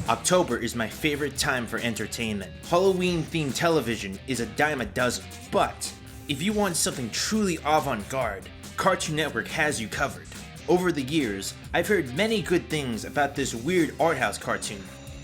October is my favorite time for entertainment. Halloween-themed television is a dime a dozen, but if you want something truly avant-garde, Cartoon Network has you covered. Over the years, I've heard many good things about this weird art house cartoon,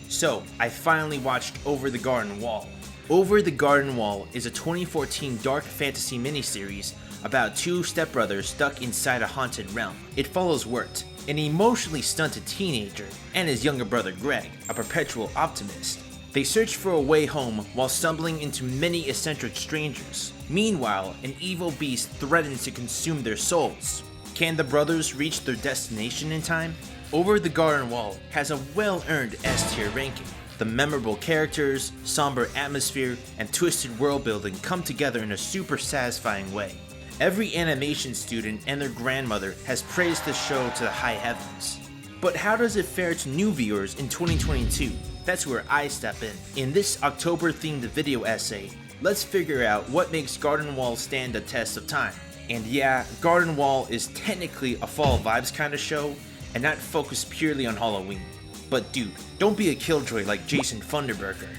so I finally watched Over the Garden Wall. Over the Garden Wall is a 2014 dark fantasy miniseries about two stepbrothers stuck inside a haunted realm. It follows Wirt, an emotionally stunted teenager, and his younger brother Greg, a perpetual optimist. They search for a way home while stumbling into many eccentric strangers. Meanwhile, an evil beast threatens to consume their souls. Can the brothers reach their destination in time? Over the Garden Wall has a well-earned S-tier ranking. The memorable characters, somber atmosphere, and twisted world building come together in a super satisfying way. Every animation student and their grandmother has praised the show to the high heavens. But how does it fare to new viewers in 2022? That's where I step in. In this October-themed video essay, let's figure out what makes Garden Wall stand the test of time. And yeah, Garden Wall is technically a fall vibes kind of show, and not focused purely on Halloween. But dude, don't be a killjoy like Jason Funderburker.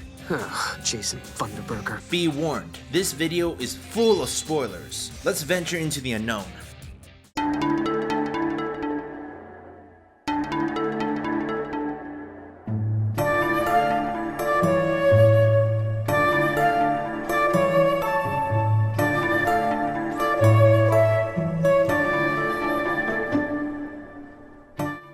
Jason Funderburker. Be warned, this video is full of spoilers. Let's venture into the unknown.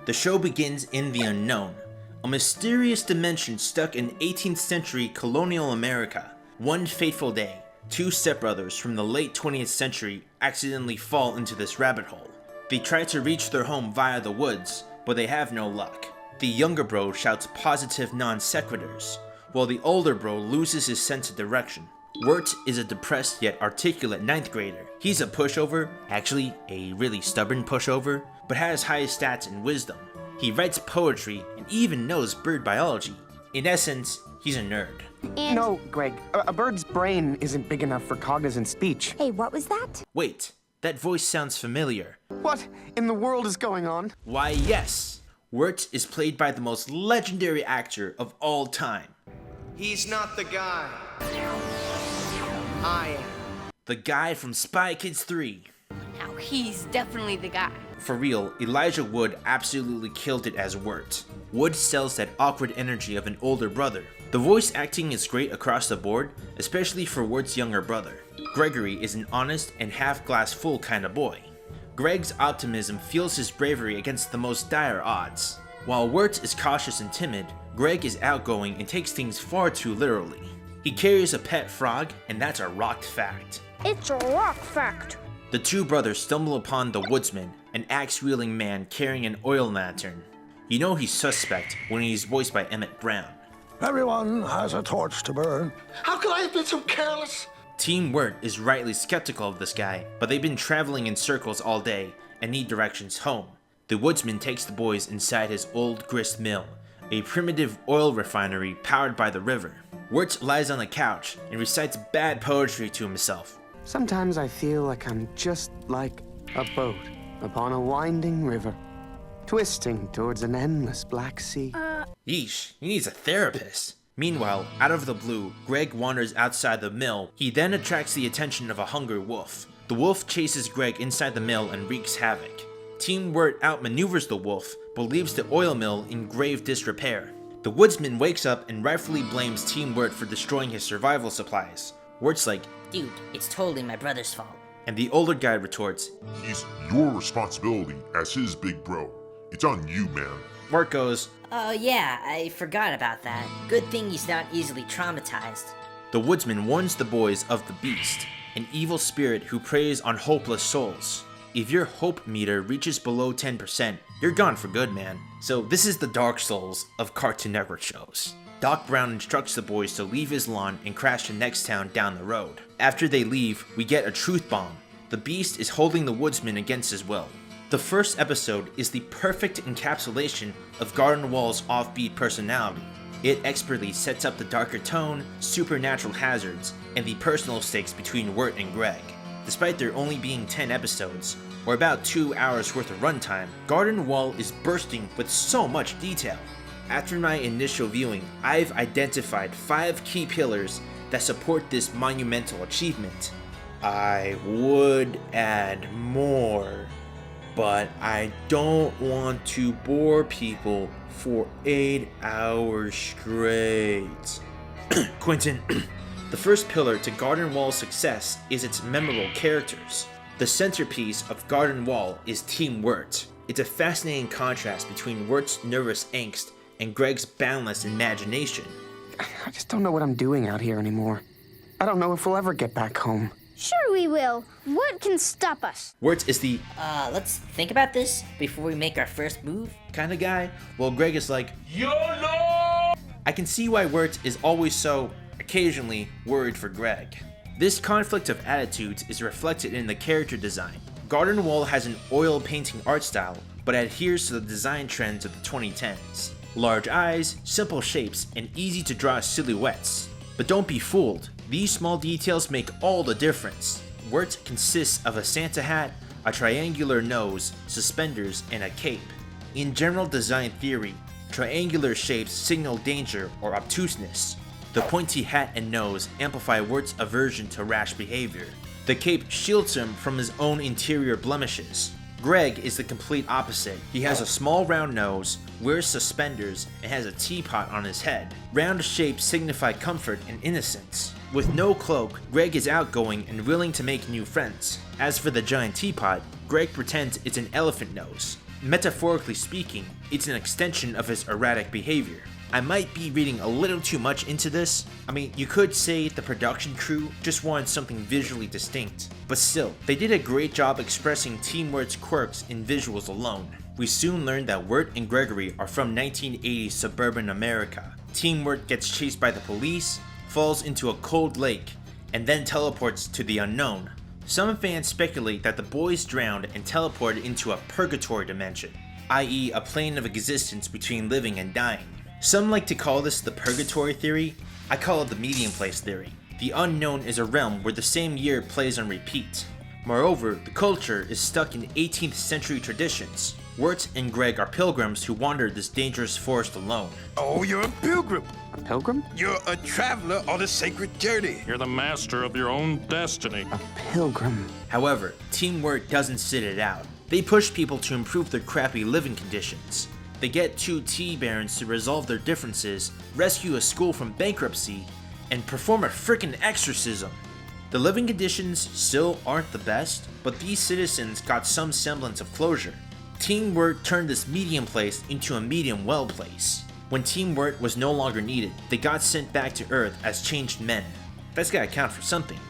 The show begins in the unknown, a mysterious dimension stuck in 18th century colonial America. One fateful day, two stepbrothers from the late 20th century accidentally fall into this rabbit hole. They try to reach their home via the woods, but they have no luck. The younger bro shouts positive non sequiturs, while the older bro loses his sense of direction. Wirt is a depressed yet articulate 9th grader. He's a pushover, actually a really stubborn pushover, but has high stats and wisdom. He writes poetry and even knows bird biology. In essence, he's a nerd. No, Greg, a bird's brain isn't big enough for cognizant speech. Hey, what was that? Wait, that voice sounds familiar. What in the world is going on? Why yes, Wirt is played by the most legendary actor of all time. He's not the guy. I am. The guy from Spy Kids 3. Now he's definitely the guy. For real, Elijah Wood absolutely killed it as Wirt. Wood sells that awkward energy of an older brother. The voice acting is great across the board, especially for Wirt's younger brother. Gregory is an honest and half-glass full kind of boy. Greg's optimism fuels his bravery against the most dire odds. While Wirt is cautious and timid, Greg is outgoing and takes things far too literally. He carries a pet frog, and that's a rock fact. It's a rock fact. The two brothers stumble upon the woodsman, an axe-wielding man carrying an oil lantern. You know he's suspect when he's voiced by Emmett Brown. Everyone has a torch to burn. How could I have been so careless? Team Wirt is rightly skeptical of this guy, but they've been traveling in circles all day and need directions home. The woodsman takes the boys inside his old grist mill, a primitive oil refinery powered by the river. Wirt lies on the couch and recites bad poetry to himself. Sometimes I feel like I'm just like a boat upon a winding river, twisting towards an endless black sea. Yeesh, he needs a therapist. Meanwhile, out of the blue, Greg wanders outside the mill. He then attracts the attention of a hungry wolf. The wolf chases Greg inside the mill and wreaks havoc. Team Wirt outmaneuvers the wolf, but leaves the oil mill in grave disrepair. The woodsman wakes up and rightfully blames Team Wirt for destroying his survival supplies. Wirt's like, dude, it's totally my brother's fault. And the older guy retorts, he's your responsibility as his big bro. It's on you, man. Wirt goes, oh yeah, I forgot about that. Good thing he's not easily traumatized. The woodsman warns the boys of the beast, an evil spirit who preys on hopeless souls. If your hope meter reaches below 10%, you're gone for good, man. So this is the Dark Souls of Cartoon Network shows. Doc Brown instructs the boys to leave his lawn and crash the next town down the road. After they leave, we get a truth bomb. The beast is holding the woodsman against his will. The first episode is the perfect encapsulation of Garden Wall's offbeat personality. It expertly sets up the darker tone, supernatural hazards, and the personal stakes between Wirt and Greg. Despite there only being 10 episodes, or about 2 hours worth of runtime, Garden Wall is bursting with so much detail. After my initial viewing, I've identified 5 key pillars that support this monumental achievement. I would add more, but I don't want to bore people for 8 hours straight. Quentin, the first pillar to Garden Wall's success is its memorable characters. The centerpiece of Garden Wall is Team WIrt. It's a fascinating contrast between WIRT's nervous angst and Greg's boundless imagination. I just don't know what I'm doing out here anymore. I don't know if we'll ever get back home. Sure we will. What can stop us? WIRT is the Let's think about this before we make our first move. kind of guy, while Greg is like, YOLO! I can see why WIRT is always so, occasionally, worried for Greg. This conflict of attitudes is reflected in the character design. Garden Wall has an oil painting art style, but adheres to the design trends of the 2010s. Large eyes, simple shapes, and easy to draw silhouettes. But don't be fooled, these small details make all the difference. WIRT consists of a Santa hat, a triangular nose, suspenders, and a cape. In general design theory, triangular shapes signal danger or obtuseness. The pointy hat and nose amplify WIRT's aversion to rash behavior. The cape shields him from his own interior blemishes. Greg is the complete opposite. He has a small round nose, wears suspenders, and has a teapot on his head. Round shapes signify comfort and innocence. With no cloak, Greg is outgoing and willing to make new friends. As for the giant teapot, Greg pretends it's an elephant nose. Metaphorically speaking, it's an extension of his erratic behavior. I might be reading a little too much into this. I mean, you could say the production crew just wanted something visually distinct, but still, they did a great job expressing Team WIRT's quirks in visuals alone. We soon learned that WIRT and Gregory are from 1980s suburban America. Team WIRT gets chased by the police, falls into a cold lake, and then teleports to the unknown. Some fans speculate that the boys drowned and teleported into a purgatory dimension, i.e. a plane of existence between living and dying. Some like to call this the purgatory theory. I call it the medium place theory. The unknown is a realm where the same year plays on repeat. Moreover, the culture is stuck in 18th century traditions. WIRT and Greg are pilgrims who wander this dangerous forest alone. Oh, you're a pilgrim. A pilgrim? You're a traveler on a sacred journey. You're the master of your own destiny. A pilgrim. However, Team WIRT doesn't sit it out. They push people to improve their crappy living conditions. They get 2 tea barons to resolve their differences, rescue a school from bankruptcy, and perform a frickin' exorcism. The living conditions still aren't the best, but these citizens got some semblance of closure. Team WIRT turned this medium place into a medium well place. When Team WIRT was no longer needed, they got sent back to Earth as changed men. That's gotta count for something.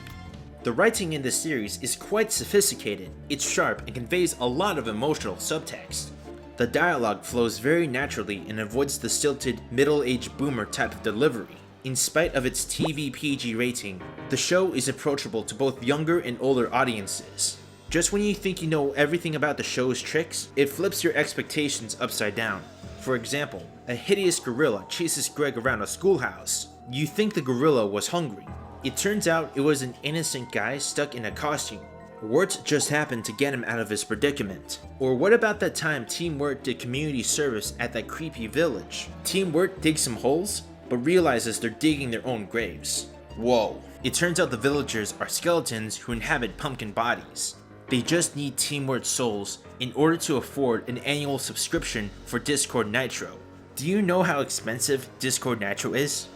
The writing in this series is quite sophisticated, it's sharp and conveys a lot of emotional subtext. The dialogue flows very naturally and avoids the stilted, middle-aged boomer type of delivery. In spite of its TV PG rating, the show is approachable to both younger and older audiences. Just when you think you know everything about the show's tricks, it flips your expectations upside down. For example, a hideous gorilla chases Greg around a schoolhouse. You think the gorilla was hungry. It turns out it was an innocent guy stuck in a costume. WIRT just happened to get him out of his predicament. Or what about that time Team WIRT did community service at that creepy village? Team WIRT digs some holes, but realizes they're digging their own graves. Whoa. It turns out the villagers are skeletons who inhabit pumpkin bodies. They just need Team WIRT souls in order to afford an annual subscription for Discord Nitro. Do you know how expensive Discord Nitro is?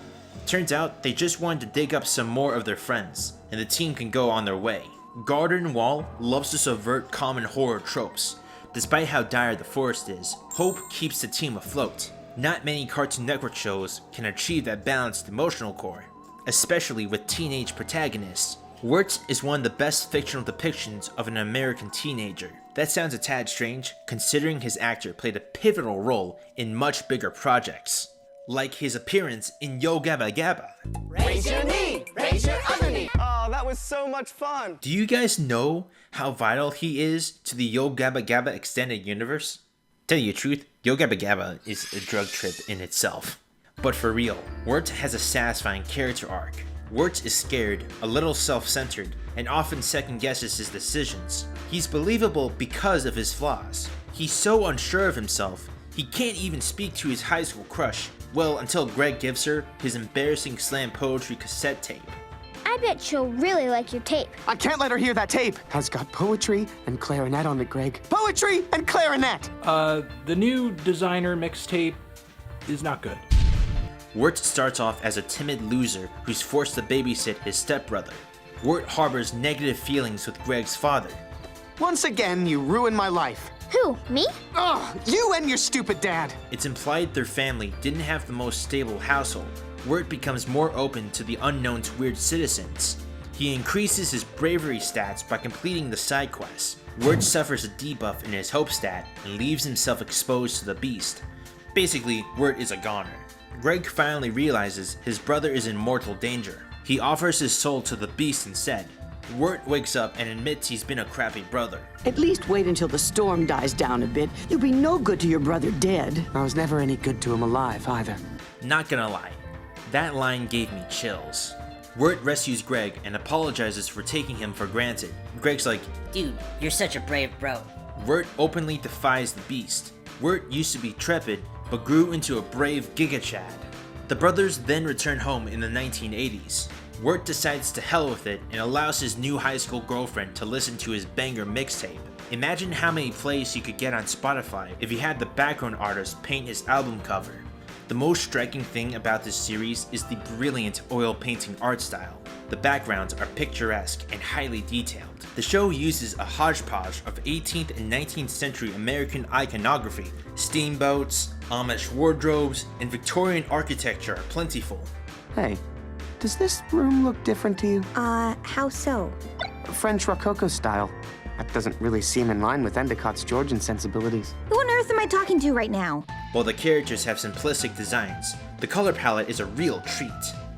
Turns out they just wanted to dig up some more of their friends, and the team can go on their way. Garden Wall loves to subvert common horror tropes. Despite how dire the forest is, hope keeps the team afloat. Not many Cartoon Network shows can achieve that balanced emotional core, especially with teenage protagonists. WIRT is one of the best fictional depictions of an American teenager. That sounds a tad strange, considering his actor played a pivotal role in much bigger projects, like his appearance in Yo Gabba Gabba. Raise your knee! Raise your other knee! Oh, that was so much fun! Do you guys know how vital he is to the Yo Gabba Gabba extended universe? Tell you the truth, Yo Gabba Gabba is a drug trip in itself. But for real, WIRT has a satisfying character arc. WIRT is scared, a little self-centered, and often second-guesses his decisions. He's believable because of his flaws. He's so unsure of himself, He can't even speak to his high school crush, well, until Greg gives her his embarrassing slam poetry cassette tape. I bet she'll really like your tape. I can't let her hear that tape. Has got poetry and clarinet on it, Greg. Poetry and clarinet! The new designer mixtape is not good. Wirt starts off as a timid loser who's forced to babysit his stepbrother. Wirt harbors negative feelings with Greg's father. Once again, you ruined my life. Who, me? Ugh, you and your stupid dad. It's implied their family didn't have the most stable household. Wirt becomes more open to the unknown's weird citizens. He increases his bravery stats by completing the side quests. Wirt suffers a debuff in his hope stat and leaves himself exposed to the beast. Basically, Wirt is a goner. Greg finally realizes his brother is in mortal danger. He offers his soul to the beast instead. Wirt wakes up and admits he's been a crappy brother. At least wait until the storm dies down a bit. You'll be no good to your brother dead. I was never any good to him alive, either. Not gonna lie, that line gave me chills. Wirt rescues Greg and apologizes for taking him for granted. Greg's like, Dude, you're such a brave bro. Wirt openly defies the beast. Wirt used to be trepid, but grew into a brave Giga Chad. The brothers then return home in the 1980s. Wirt decides to hell with it and allows his new high school girlfriend to listen to his banger mixtape. Imagine how many plays he could get on Spotify if he had the background artist paint his album cover. The most striking thing about this series is the brilliant oil painting art style. The backgrounds are picturesque and highly detailed. The show uses a hodgepodge of 18th and 19th century American iconography. Steamboats, Amish wardrobes, and Victorian architecture are plentiful. Hey, does this room look different to you? How so? French Rococo style. That doesn't really seem in line with Endicott's Georgian sensibilities. Who on earth am I talking to right now? While the characters have simplistic designs, the color palette is a real treat.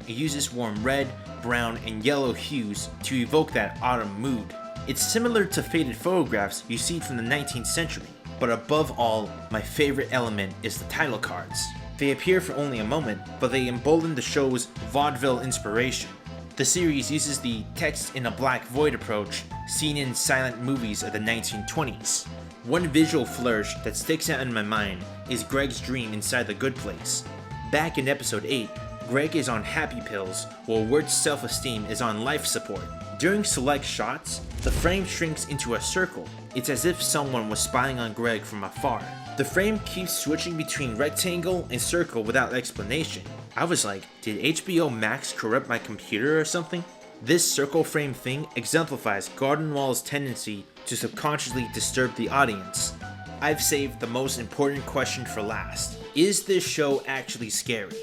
It uses warm red, brown, and yellow hues to evoke that autumn mood. It's similar to faded photographs you see from the 19th century, but above all, my favorite element is the title cards. They appear for only a moment, but they embolden the show's vaudeville inspiration. The series uses the text in a black void approach seen in silent movies of the 1920s. One visual flourish that sticks out in my mind is Greg's dream inside the good place. Back in episode 8, Greg is on happy pills while Wirt's self-esteem is on life support. During select shots, the frame shrinks into a circle. It's as if someone was spying on Greg from afar. The frame keeps switching between rectangle and circle without explanation. I was like, did HBO Max corrupt my computer or something? This circle frame thing exemplifies Gardenwall's tendency to subconsciously disturb the audience. I've saved the most important question for last. Is this show actually scary?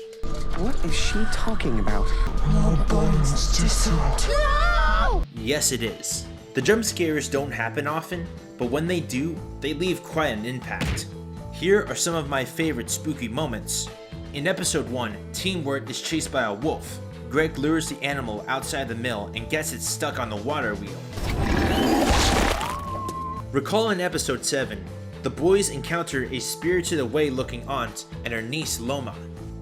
What is she talking about? No! Yes, it is. The jump scares don't happen often, but when they do, they leave quite an impact. Here are some of my favorite spooky moments. In episode 1, Team Wirt is chased by a wolf. Greg lures the animal outside the mill and gets it stuck on the water wheel. Recall in episode 7, the boys encounter a spirited away looking aunt and her niece Loma.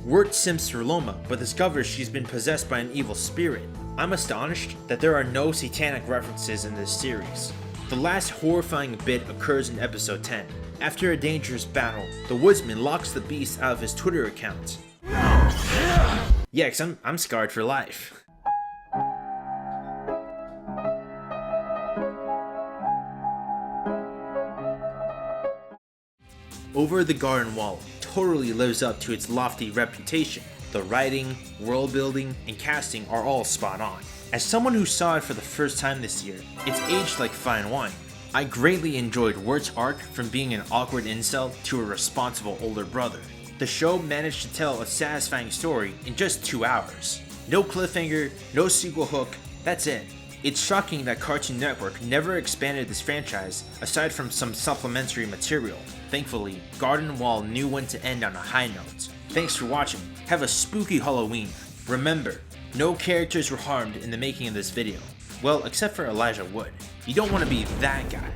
Wirt simps for Loma, but discovers she's been possessed by an evil spirit. I'm astonished that there are no satanic references in this series. The last horrifying bit occurs in episode 10. After a dangerous battle, the woodsman locks the beast out of his Twitter account. Yeah, 'cause I'm scarred for life. Over the Garden Wall totally lives up to its lofty reputation. The writing, world building, and casting are all spot on. As someone who saw it for the first time this year, it's aged like fine wine. I greatly enjoyed Wirt's arc from being an awkward incel to a responsible older brother. The show managed to tell a satisfying story in just 2 hours. No cliffhanger, no sequel hook, that's it. It's shocking that Cartoon Network never expanded this franchise aside from some supplementary material. Thankfully, Garden Wall knew when to end on a high note. Thanks for watching. Have a spooky Halloween. Remember, no characters were harmed in the making of this video. Well, except for Elijah Wood. You don't want to be that guy.